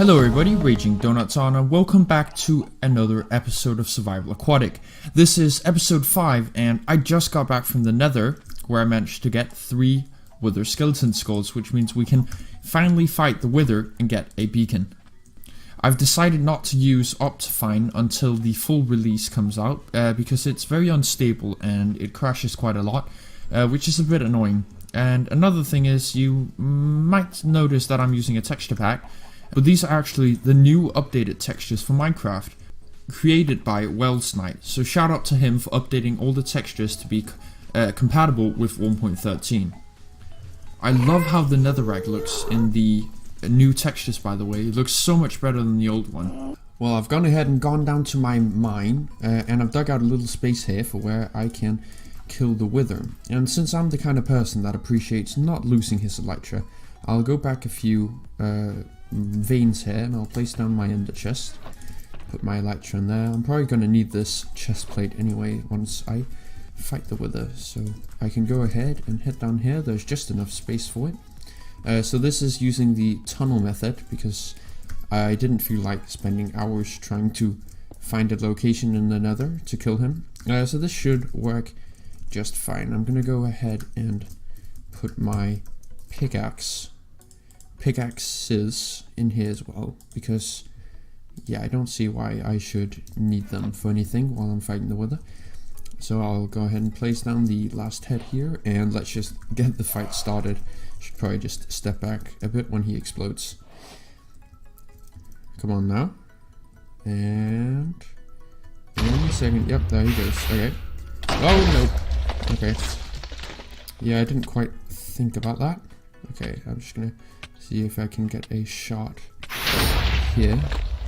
Hello everybody, Raging Donuts on, and welcome back to another episode of Survival Aquatic. This is episode 5, and I just got back from the Nether, where I managed to get 3 Wither skeleton skulls, which means we can finally fight the Wither and get a beacon. I've decided not to use Optifine until the full release comes out, because it's very unstable and it crashes quite a lot, which is a bit annoying. And another thing is, you might notice that I'm using a texture pack, but these are actually the new updated textures for Minecraft, created by Wellsnight. So shout out to him for updating all the textures to be compatible with 1.13. I love how the netherrack looks in the new textures, by the way. It looks so much better than the old one. Well, I've gone ahead and gone down to my mine, and I've dug out a little space here for where I can kill the Wither. And since I'm the kind of person that appreciates not losing his elytra, I'll go back a few veins here and I'll place down my ender chest, put my elytra in there. I'm probably going to need this chest plate anyway once I fight the Wither, so I can go ahead and head down here. There's just enough space for it. So this is using the tunnel method because I didn't feel like spending hours trying to find a location in the Nether to kill him. So this should work just fine. I'm going to go ahead and put my pickaxes in here as well, because yeah, I don't see why I should need them for anything while I'm fighting the Wither. So I'll go ahead and place down the last head here, and let's just get the fight started. Should probably just step back a bit when he explodes. Come on now. And one second. Yep, there he goes. Okay. Oh no. Okay. Yeah, I didn't quite think about that. Okay, I'm just gonna see if I can get a shot here.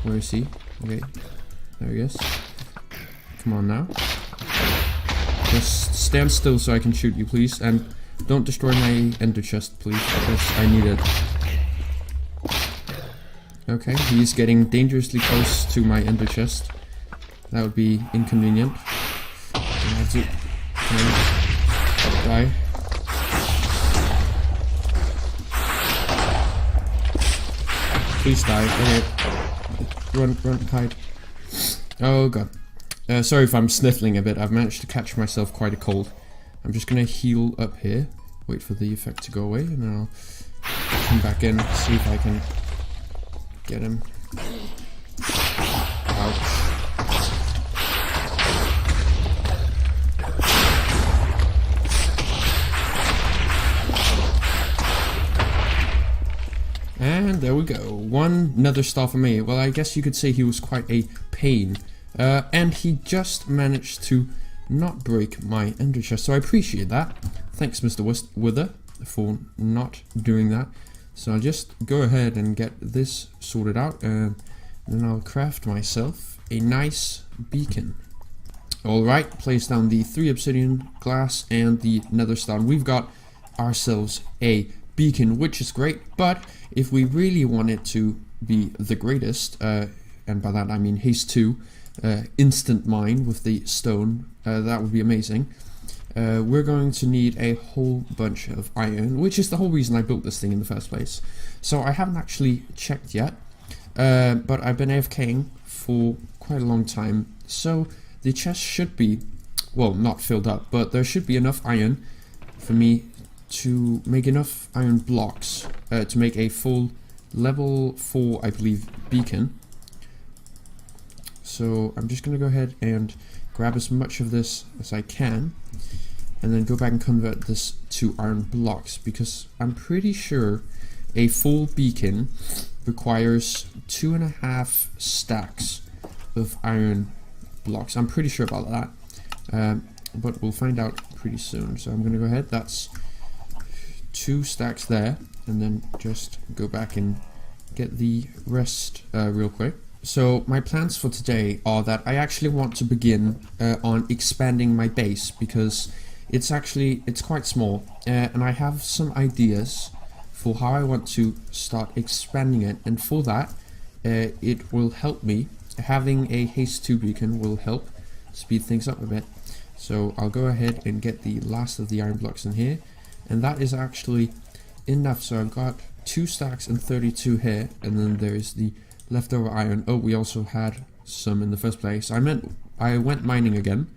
Where is he? Okay, there he is. Come on now. Just stand still so I can shoot you, please, and don't destroy my ender chest, please, because I need it. Okay, he's getting dangerously close to my ender chest. That would be inconvenient. I have to die. Please die. Okay. Run, hide. Oh god. Sorry if I'm sniffling a bit. I've managed to catch myself quite a cold. I'm just gonna heal up here. Wait for the effect to go away, and then I'll come back in, see if I can get him. Ouch. And there we go. One nether star for me. Well, I guess you could say he was quite a pain. And he just managed to not break my ender chest, so I appreciate that. Thanks, Mr. Wither, for not doing that. So I'll just go ahead and get this sorted out, and then I'll craft myself a nice beacon. Alright, place down the 3 obsidian glass and the nether star. We've got ourselves a beacon, which is great, but if we really want it to be the greatest, and by that I mean haste 2, instant mine with the stone, that would be amazing. We're going to need a whole bunch of iron, which is the whole reason I built this thing in the first place. So I haven't actually checked yet, but I've been AFKing for quite a long time, so the chest should be, well, not filled up, but there should be enough iron for me to make enough iron blocks to make a full level 4, I believe, beacon. So I'm just going to go ahead and grab as much of this as I can, and then go back and convert this to iron blocks, because I'm pretty sure a full beacon requires 2.5 stacks of iron blocks. I'm pretty sure about that, but we'll find out pretty soon. So I'm going to go ahead, that's 2 stacks there, and then just go back and get the rest real quick. So my plans for today are that I actually want to begin on expanding my base, because it's quite small, and I have some ideas for how I want to start expanding it, and for that it will help me. Having a haste 2 beacon will help speed things up a bit. So I'll go ahead and get the last of the iron blocks in here, and that is actually enough. So I've got 2 stacks and 32 here, and then there's the leftover iron. Oh, we also had some in the first place. I went mining again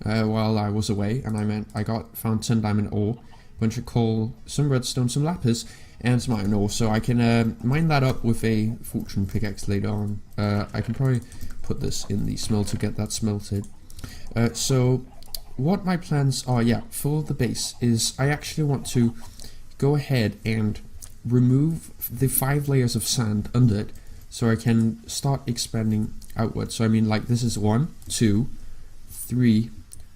while I was away, and I found 10 diamond ore, a bunch of coal, some redstone, some lapis, and some iron ore. So I can mine that up with a fortune pickaxe later on. I can probably put this in the smelter to get that smelted. So what my plans are, for the base is I actually want to go ahead and remove the 5 layers of sand under it, so I can start expanding outwards. So I mean, like, this is 1, 2, 3,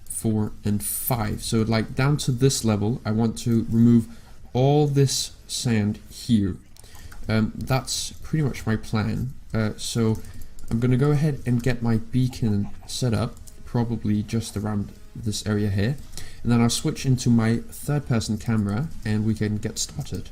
4, and 5. So like down to this level, I want to remove all this sand here. That's pretty much my plan. So I'm gonna go ahead and get my beacon set up, probably just around this area here, and then I'll switch into my third-person camera and we can get started.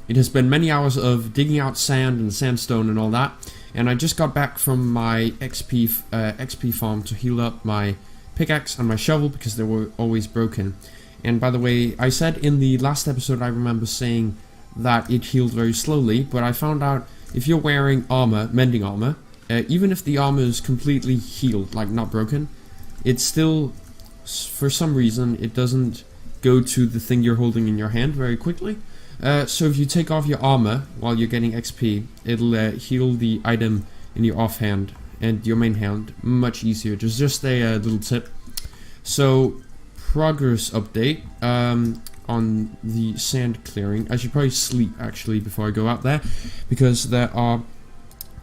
It has been many hours of digging out sand and sandstone and all that, and I just got back from my XP farm to heal up my pickaxe and my shovel because they were always broken. And by the way, I said in the last episode, I remember saying that it healed very slowly, but I found out if you're wearing armor, mending armor, even if the armor is completely healed, like not broken, it still, for some reason, it doesn't go to the thing you're holding in your hand very quickly. So if you take off your armor while you're getting XP, it'll heal the item in your offhand and your main hand much easier. Just a little tip. So, progress update on the sand clearing. I should probably sleep actually before I go out there, because there are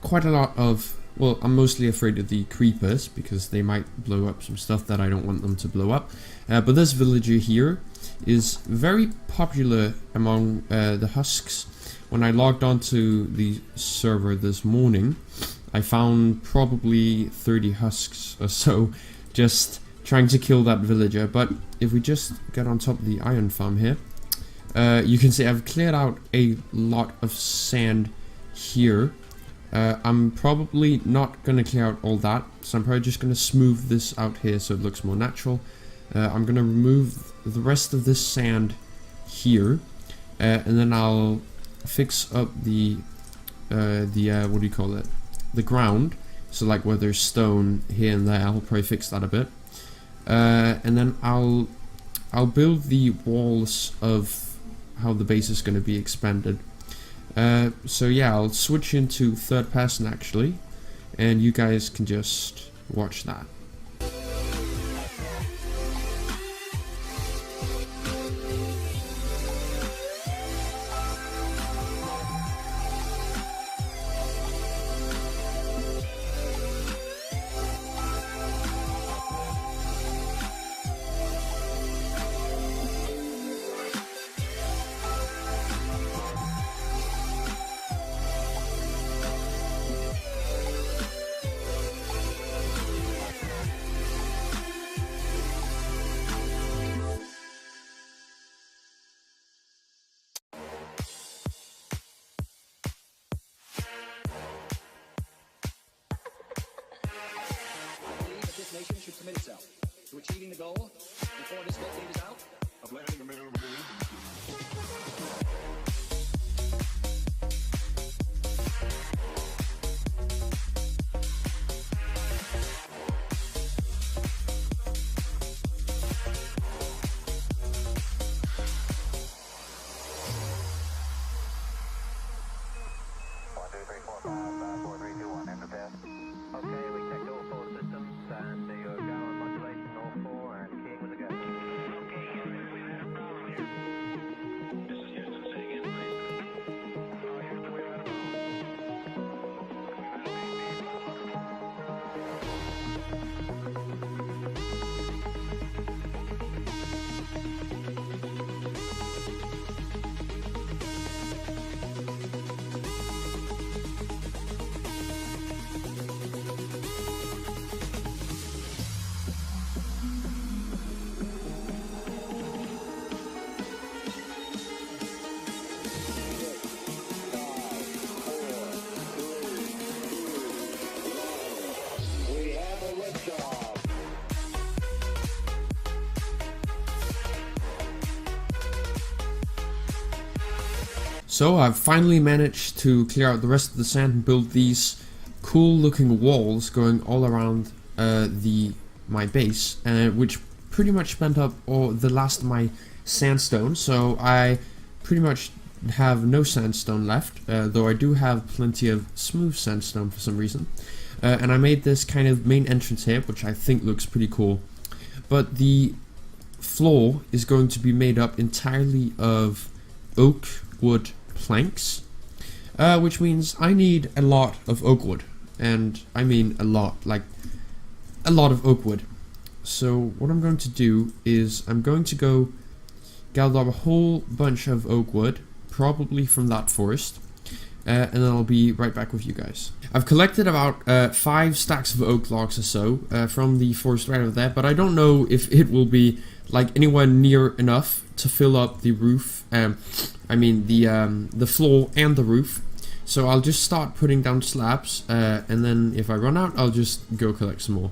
quite a lot of, well, I'm mostly afraid of the creepers because they might blow up some stuff that I don't want them to blow up. But this villager here is very popular among the husks. When I logged onto the server this morning, I found probably 30 husks or so just trying to kill that villager. But if we just get on top of the iron farm here, you can see I've cleared out a lot of sand here. I'm probably not going to clear out all that, so I'm probably just going to smooth this out here so it looks more natural. I'm going to remove the rest of this sand here, and then I'll fix up the what do you call it, the ground. So like where there's stone here and there, I'll probably fix that a bit, and then I'll build the walls of how the base is going to be expanded. So yeah, I'll switch into third person actually, and you guys can just watch that. Nation should commit itself to achieving the goal before this decade is out of landing a man on the moon. So I've finally managed to clear out the rest of the sand and build these cool looking walls going all around my base, which pretty much spent up all the last of my sandstone. So I pretty much have no sandstone left, though I do have plenty of smooth sandstone for some reason. And I made this kind of main entrance here, which I think looks pretty cool. But the floor is going to be made up entirely of oak wood planks, which means I need a lot of oak wood, and I mean a lot, like a lot of oak wood. So what I'm going to do is I'm going to go gather up a whole bunch of oak wood, probably from that forest, and then I'll be right back with you guys. I've collected about 5 stacks of oak logs or so from the forest right over there, but I don't know if it will be like anywhere near enough to fill up the roof. I mean the floor and the roof. So I'll just start putting down slabs, and then if I run out, I'll just go collect some more.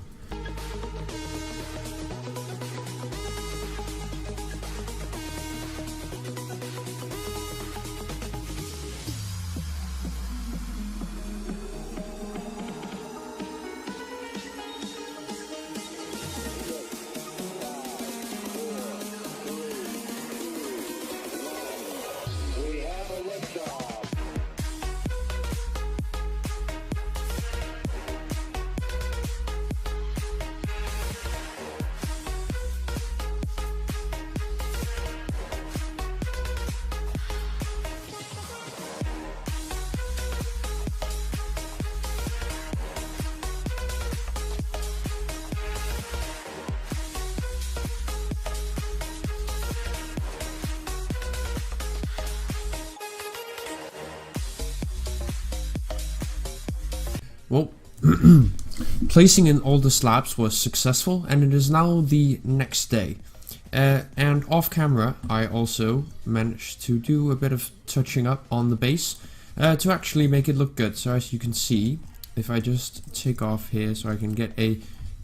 Well, placing in all the slabs was successful, and it is now the next day. And off camera, I also managed to do a bit of touching up on the base to actually make it look good. So as you can see, if I just take off here so I can get a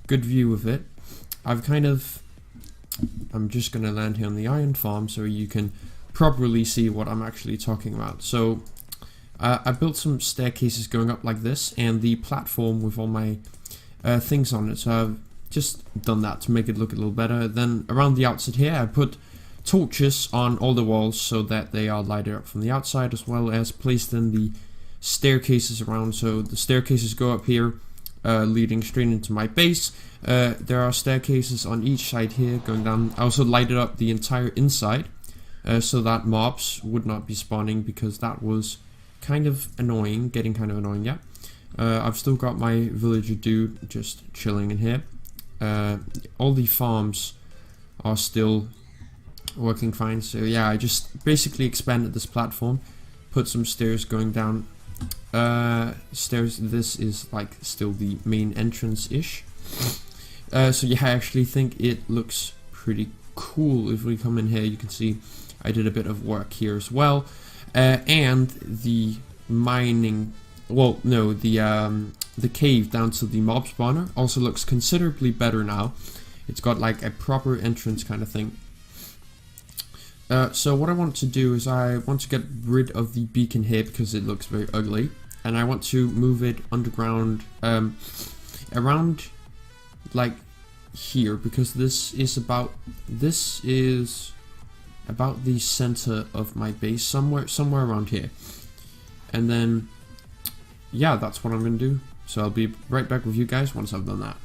good view of it, I'm just going to land here on the iron farm so you can properly see what I'm actually talking about. So I built some staircases going up like this, and the platform with all my things on it. So I've just done that to make it look a little better. Then around the outside here, I put torches on all the walls so that they are lighted up from the outside, as well as placed in the staircases around. So the staircases go up here leading straight into my base. There are staircases on each side here going down. I also lighted up the entire inside so that mobs would not be spawning, because that was kind of annoying, getting kind of annoying, yeah. I've still got my villager dude just chilling in here. All the farms are still working fine, so yeah, I just basically expanded this platform, put some stairs going down. Stairs, this is like still the main entrance-ish. So yeah, I actually think it looks pretty cool. If we come in here, you can see I did a bit of work here as well. And the mining, well, no, the cave down to the mob spawner also looks considerably better now. It's got like a proper entrance kind of thing. So what I want to do is I want to get rid of the beacon here because it looks very ugly, and I want to move it underground around like here, because this is about the center of my base, somewhere around here. And then yeah, that's what I'm gonna do. So I'll be right back with you guys once I've done that.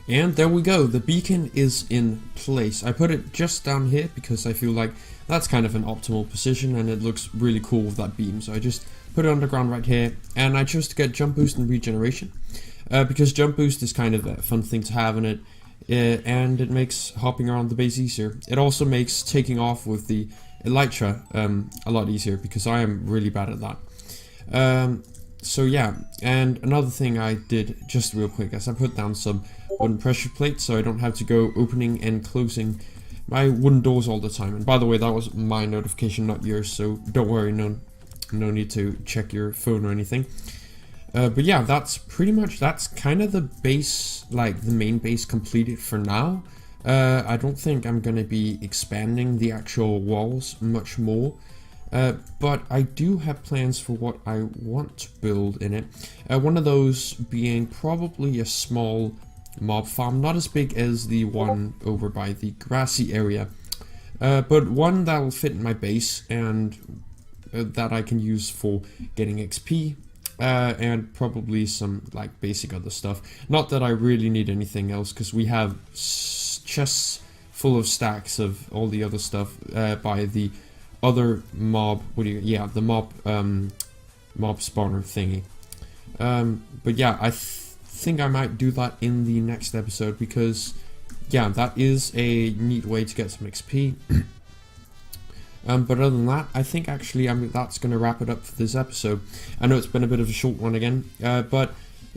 And there we go, the beacon is in place. I put it just down here because I feel like that's kind of an optimal position and it looks really cool with that beam. So I just put it underground right here, and I chose to get jump boost and regeneration because jump boost is kind of a fun thing to have in it, and it makes hopping around the base easier. It also makes taking off with the elytra a lot easier, because I am really bad at that. So yeah, and another thing I did just real quick is I put down some wooden pressure plates so I don't have to go opening and closing my wooden doors all the time. And by the way, that was my notification, not yours, so don't worry, no need to check your phone or anything. But yeah, that's kind of the base, like the main base completed for now. I don't think I'm gonna be expanding the actual walls much more. But I do have plans for what I want to build in it. One of those being probably a small mob farm, not as big as the one over by the grassy area, but one that will fit in my base and that I can use for getting XP, and probably some like basic other stuff. Not that I really need anything else, because we have chests full of stacks of all the other stuff by the other mob, the mob spawner thingy. But yeah, I think I might do that in the next episode, because yeah, that is a neat way to get some XP. But other than that, I think actually that's going to wrap it up for this episode. I know it's been a bit of a short one again, but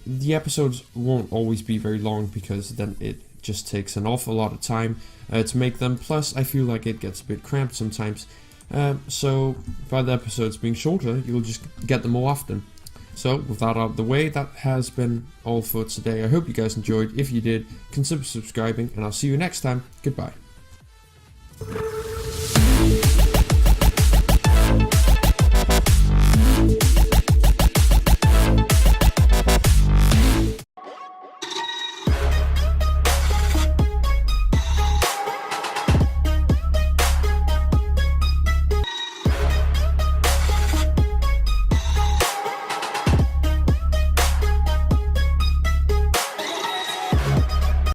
the episodes won't always be very long, because then it just takes an awful lot of time to make them. Plus, I feel like it gets a bit cramped sometimes. So by the episodes being shorter, you'll just get them more often. So with that out of the way, that has been all for today. I hope you guys enjoyed. If you did, consider subscribing, and I'll see you next time. Goodbye.